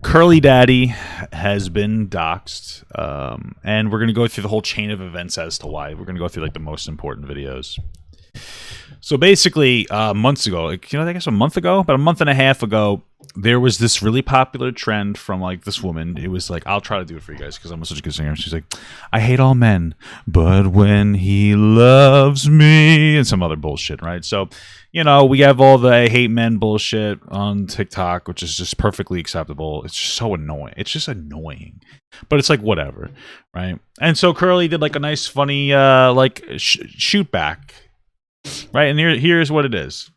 Curly Daddy has been doxxed, and we're going to go through the whole chain of events as to why. We're going to go through like the most important videos. So basically, months ago, like, I guess a month ago, about a month and a half ago, there was this really popular trend from like this woman. It was like, I'll try to do it for you guys because I'm such a good singer. She's like, I hate all men, but when he loves me, and some other bullshit, right? So, we have all the I hate men bullshit on TikTok, which is just perfectly acceptable. It's just so annoying. It's just annoying, but it's like whatever, right? And so Curly did like a nice, funny, shoot back, right? And here's what it is.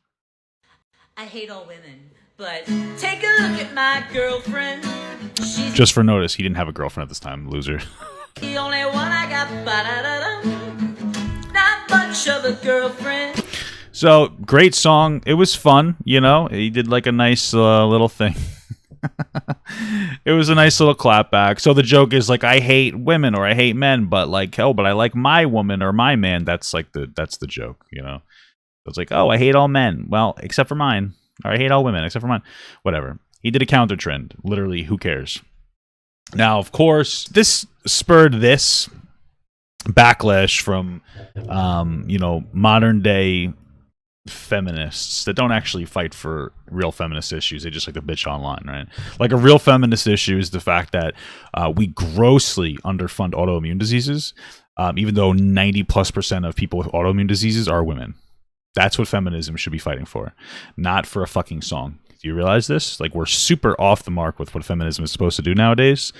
I hate all women, but take a look at my girlfriend. Just for notice, he didn't have a girlfriend at this time, loser. The only one I got, not much of a girlfriend. So, great song. It was fun, He did like a nice little thing. It was a nice little clapback. So the joke is like, I hate women or I hate men, but like, but I like my woman or my man. That's the joke, It's like, oh, I hate all men. Well, except for mine. Or I hate all women except for mine. Whatever. He did a counter trend. Literally, who cares? Now, of course, this spurred this backlash from, modern day feminists that don't actually fight for real feminist issues. They just like to bitch online, right? Like a real feminist issue is the fact that we grossly underfund autoimmune diseases, even though 90+% of people with autoimmune diseases are women. That's what feminism should be fighting for, not for a fucking song. Do you realize this? Like, we're super off the mark with what feminism is supposed to do nowadays,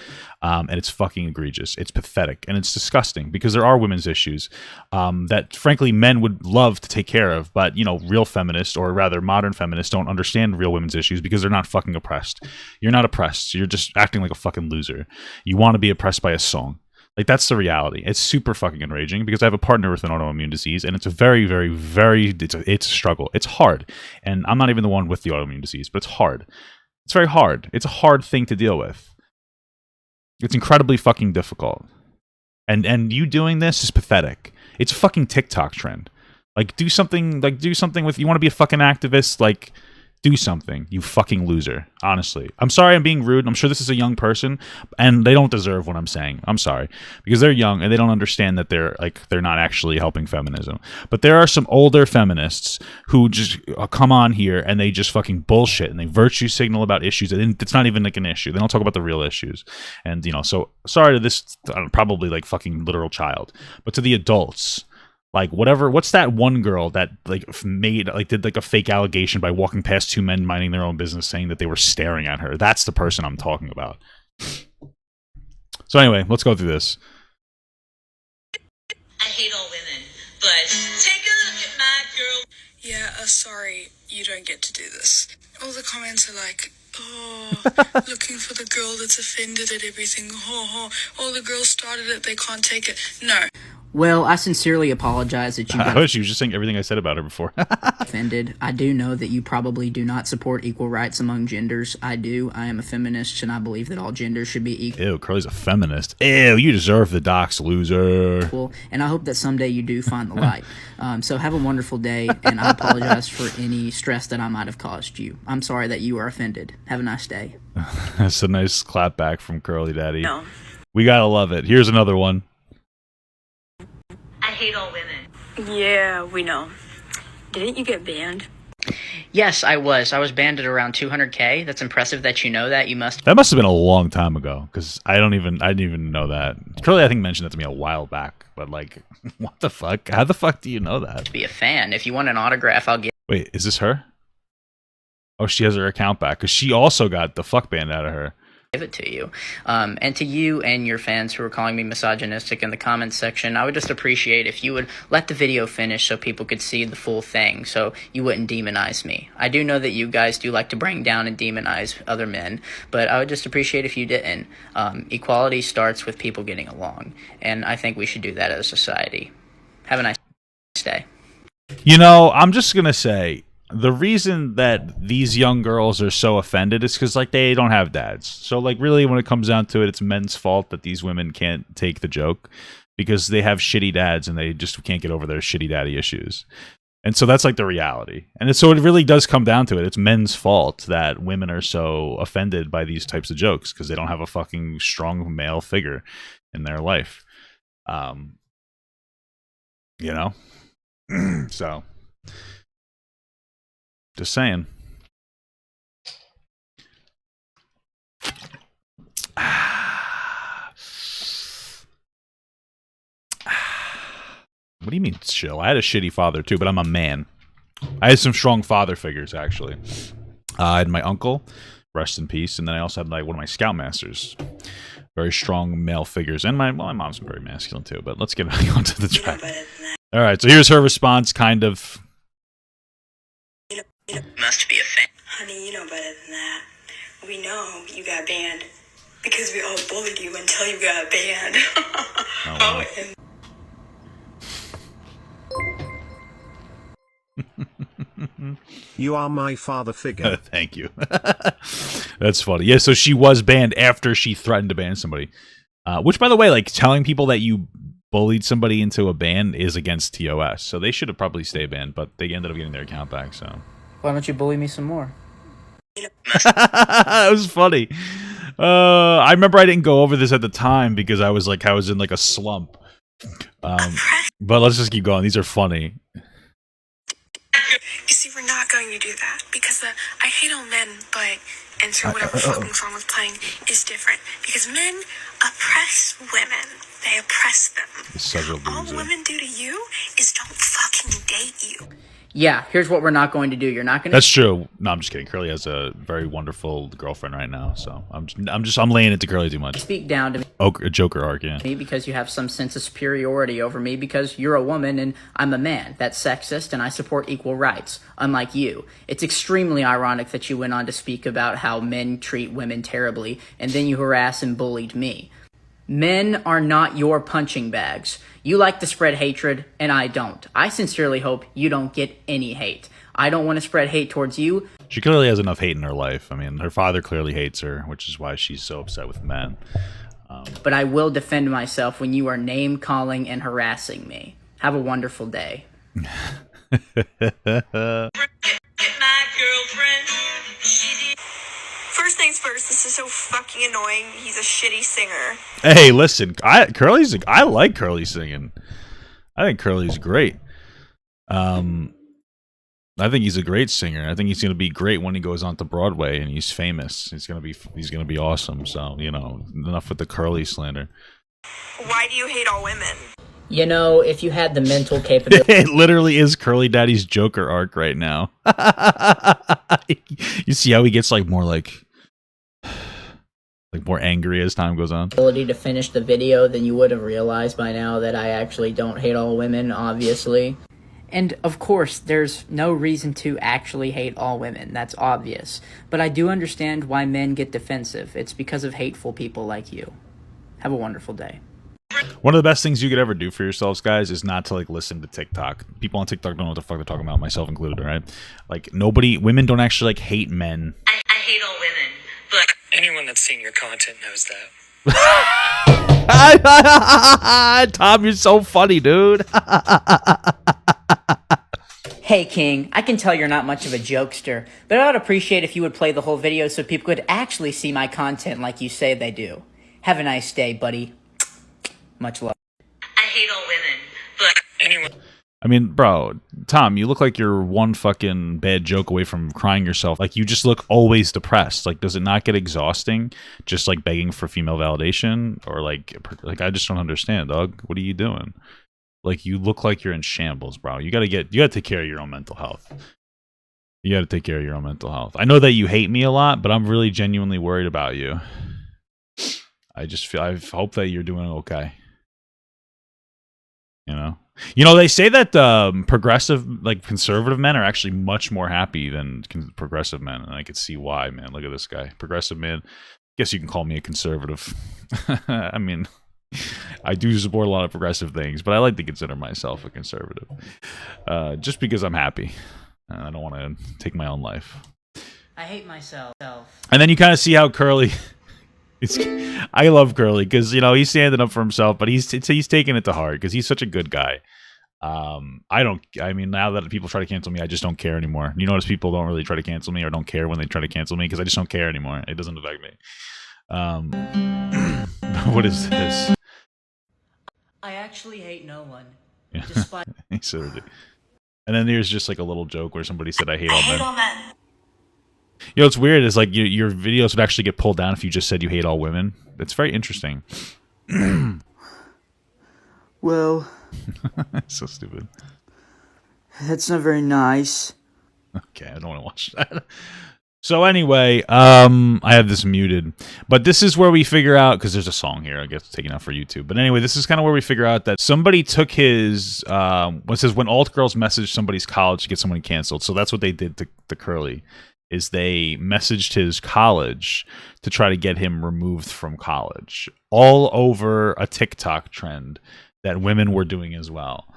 and it's fucking egregious. It's pathetic, and it's disgusting because there are women's issues that, frankly, men would love to take care of, but, real feminists, or rather modern feminists, don't understand real women's issues because they're not fucking oppressed. You're not oppressed. You're just acting like a fucking loser. You want to be oppressed by a song. Like, that's the reality. It's super fucking enraging because I have a partner with an autoimmune disease, and it's a very, very, very, it's a struggle. It's hard. And I'm not even the one with the autoimmune disease, but it's hard. It's very hard. It's a hard thing to deal with. It's incredibly fucking difficult. And you doing this is pathetic. It's a fucking TikTok trend. Like, do something with, you want to be a fucking activist? Like, do something, you fucking loser. Honestly, I'm sorry I'm being rude. I'm sure this is a young person and they don't deserve what I'm saying. I'm sorry, because they're young and they don't understand that they're not actually helping feminism. But there are some older feminists who just come on here and they just fucking bullshit and they virtue signal about issues and it's not even like an issue. They don't talk about the real issues. And so sorry to this probably like fucking literal child, but to the adults, like, whatever, what's that one girl that did like a fake allegation by walking past two men minding their own business saying that they were staring at her? That's the person I'm talking about. So anyway, let's go through this. I hate all women, but take a look at my girl. Yeah, sorry, you don't get to do this. All the comments are like, oh, looking for the girl that's offended at everything. Oh, the girl started it, they can't take it. No. Well, I sincerely apologize that you got I wish you was just saying everything I said about her before. offended. I do know that you probably do not support equal rights among genders. I do. I am a feminist, and I believe that all genders should be equal. Ew, Curly's a feminist. Ew, you deserve the dox, loser. And I hope that someday you do find the light. So have a wonderful day, and I apologize for any stress that I might have caused you. I'm sorry that you are offended. Have a nice day. That's a nice clap back from Curly Daddy. No. We gotta love it. Here's another one. I hate all women. Yeah, we know. Didn't you get banned? Yes, I was. I was banned at around 200K. That's impressive that you know that. That must have been a long time ago, because I didn't even know that. Curly, I think, mentioned that to me a while back, but like, what the fuck? How the fuck do you know that? Be a fan. If you want an autograph, I'll get. Wait, is this her? Oh, she has her account back, because she also got the fuck banned out of her. Give it to you. And to you and your fans who are calling me misogynistic in the comments section, I would just appreciate if you would let the video finish so people could see the full thing, so you wouldn't demonize me. I do know that you guys do like to bring down and demonize other men, but I would just appreciate if you didn't. Equality starts with people getting along, and I think we should do that as a society. Have a nice day. I'm just gonna say, the reason that these young girls are so offended is because, like, they don't have dads. So, like, really, when it comes down to it, it's men's fault that these women can't take the joke because they have shitty dads and they just can't get over their shitty daddy issues. And so that's like the reality. And so it really does come down to it. It's men's fault that women are so offended by these types of jokes because they don't have a fucking strong male figure in their life. You know? So, just saying. What do you mean chill? I had a shitty father too, but I'm a man. I had some strong father figures actually. I had my uncle, rest in peace, and then I also had like one of my scoutmasters, very strong male figures, and my mom's very masculine too. But let's get back onto the track. All right, so here's her response, kind of. Must be a fan. Honey, you know better than that. We know you got banned because we all bullied you until you got banned. Oh, wow. And You are my father figure. Thank you. That's funny. Yeah, so she was banned after she threatened to ban somebody. Which, by the way, like telling people that you bullied somebody into a ban is against TOS. So they should have probably stayed banned, but they ended up getting their account back. So Why don't you bully me some more? that was funny. I remember I didn't go over this at the time because I was in like a slump. But let's just keep going. These are funny. you see, we're not going to do that because I hate all men, but enter whatever fucking song was playing is different because men oppress women. They oppress them. He's such a All loser. women do to you is don't fucking date you. Yeah, here's what we're not going to do. You're not going to... That's true. No, I'm just kidding. Curly has a very wonderful girlfriend right now, so I'm laying into Curly too much. speak down to Oh, a Joker arc, yeah. me because you have some sense of superiority over me because you're a woman and I'm a man. That's sexist and I support equal rights, unlike you. It's extremely ironic that you went on to speak about how men treat women terribly and then you harass and bullied me. Men are not your punching bags. You like to spread hatred, and I don't. I sincerely hope you don't get any hate. I don't want to spread hate towards you. She clearly has enough hate in her life. I mean, her father clearly hates her, which is why she's so upset with men. But I will defend myself when you are name-calling and harassing me. Have a wonderful day. My girlfriend, she did. First things first, this is so fucking annoying. He's a shitty singer. Hey, listen, I like Curly singing. I think Curly's great. I think he's a great singer. I think he's gonna be great when he goes on to Broadway and he's famous. He's gonna be awesome. So enough with the Curly slander. Why do you hate all women? You know, if you had the mental capability... It literally is Curly Daddy's Joker arc right now. You see how he gets more angry as time goes on. to finish the video, then you would have realized by now that I actually don't hate all women, obviously. And of course, there's no reason to actually hate all women, that's obvious. But I do understand why men get defensive. It's because of hateful people like you. Have a wonderful day. One of the best things you could ever do for yourselves, guys, is not to listen to TikTok. People on TikTok don't know what the fuck they're talking about, myself included, right? Women don't actually hate men. I hate all women, but Anyone that's seen your content knows that. Tom, you're so funny, dude. Hey King, I can tell you're not much of a jokester, but I would appreciate if you would play the whole video so people could actually see my content like you say they do. Have a nice day, buddy. Much love. I hate all women, but Anyone. I mean, bro, Tom, you look like you're one fucking bad joke away from crying yourself. You just look always depressed. Does it not get exhausting just begging for female validation? Or I just don't understand, dog. What are you doing? You look like you're in shambles, bro. You gotta take care of your own mental health. You gotta take care of your own mental health. I know that you hate me a lot, but I'm really genuinely worried about you. I hope that you're doing okay. They say that progressive, conservative men are actually much more happy than progressive men, and I could see why, man. Look at this guy. Progressive man. Guess you can call me a conservative. I mean, I do support a lot of progressive things, but I like to consider myself a conservative. Just because I'm happy. I don't want to take my own life. I hate myself. And then you kind of see how Curly... I love Curly because he's standing up for himself, but he's taking it to heart because he's such a good guy. I mean, now that people try to cancel me, I just don't care anymore. You notice people don't really try to cancel me or don't care when they try to cancel me because I just don't care anymore. It doesn't affect me. What is this? I actually hate no one. Yeah. Despite And then there's just like a little joke where somebody said, I hate all men. all men. You know, what's weird is like your videos would actually get pulled down if you just said you hate all women. That's very interesting. Well, So stupid. that's not very nice. Okay, I don't want to watch that. So anyway, I have this muted, but this is where we figure out, because there's a song here, I guess, taken out for YouTube. But anyway, this is kind of where we figure out that somebody took his, what says when alt girls message somebody's college to get someone canceled. So that's what they did to Curly, is they messaged his college to try to get him removed from college, all over a TikTok trend that women were doing as well.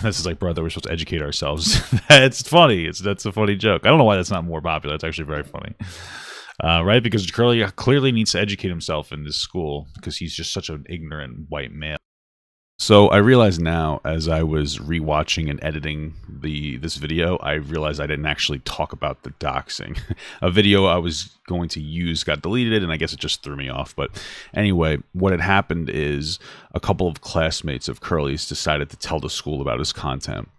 This is like, brother, we're supposed to educate ourselves. It's funny. That's a funny joke. I don't know why that's not more popular. It's actually very funny. Right? Because Curly clearly needs to educate himself in this school because he's just such an ignorant white male. So I realize now, as I was rewatching and editing this video, I realized I didn't actually talk about the doxing. A video I was going to use got deleted, and I guess it just threw me off. But anyway, what had happened is a couple of classmates of Curly's decided to tell the school about his content,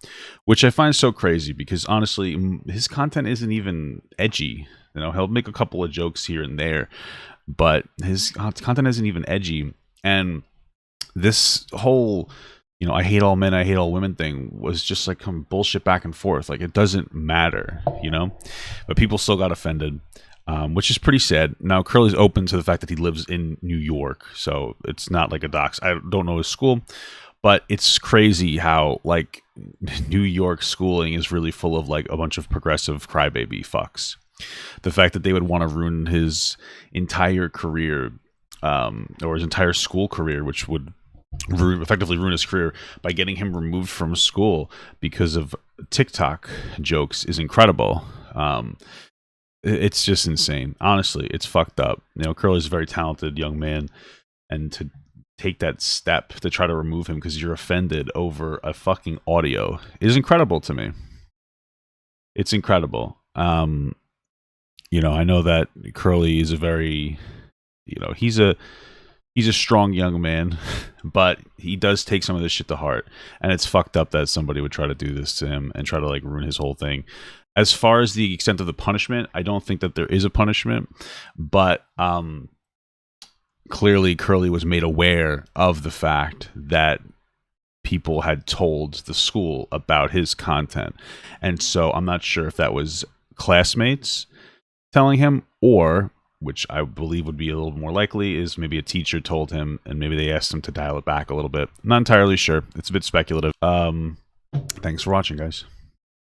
which I find so crazy because honestly, his content isn't even edgy. You know, he'll make a couple of jokes here and there, but his content isn't even edgy. And this whole, you know, I hate all men, I hate all women thing was just like some bullshit back and forth. Like, it doesn't matter, you know? But people still got offended, which is pretty sad. Now, Curly's open to the fact that he lives in New York, so it's not like a dox. I don't know his school, but it's crazy how, like, New York schooling is really full of, like, a bunch of progressive crybaby fucks. The fact that they would want to ruin his entire career, or his entire school career, which would effectively ruin his career by getting him removed from school because of TikTok jokes, is incredible. It's just insane. Honestly, it's fucked up. You know, Curly's a very talented young man, and to take that step to try to remove him because you're offended over a fucking audio is incredible to me. It's incredible. You know, I know that Curly is a very, you know, he's a strong young man, but he does take some of this shit to heart, and it's fucked up that somebody would try to do this to him and try to like ruin his whole thing. As far as the extent of the punishment, I don't think that there is a punishment, but clearly Curly was made aware of the fact that people had told the school about his content, and so I'm not sure if that was classmates telling him, or, which I believe would be a little more likely, is maybe a teacher told him and maybe they asked him to dial it back a little bit. I'm not entirely sure. It's a bit speculative. Thanks for watching, guys.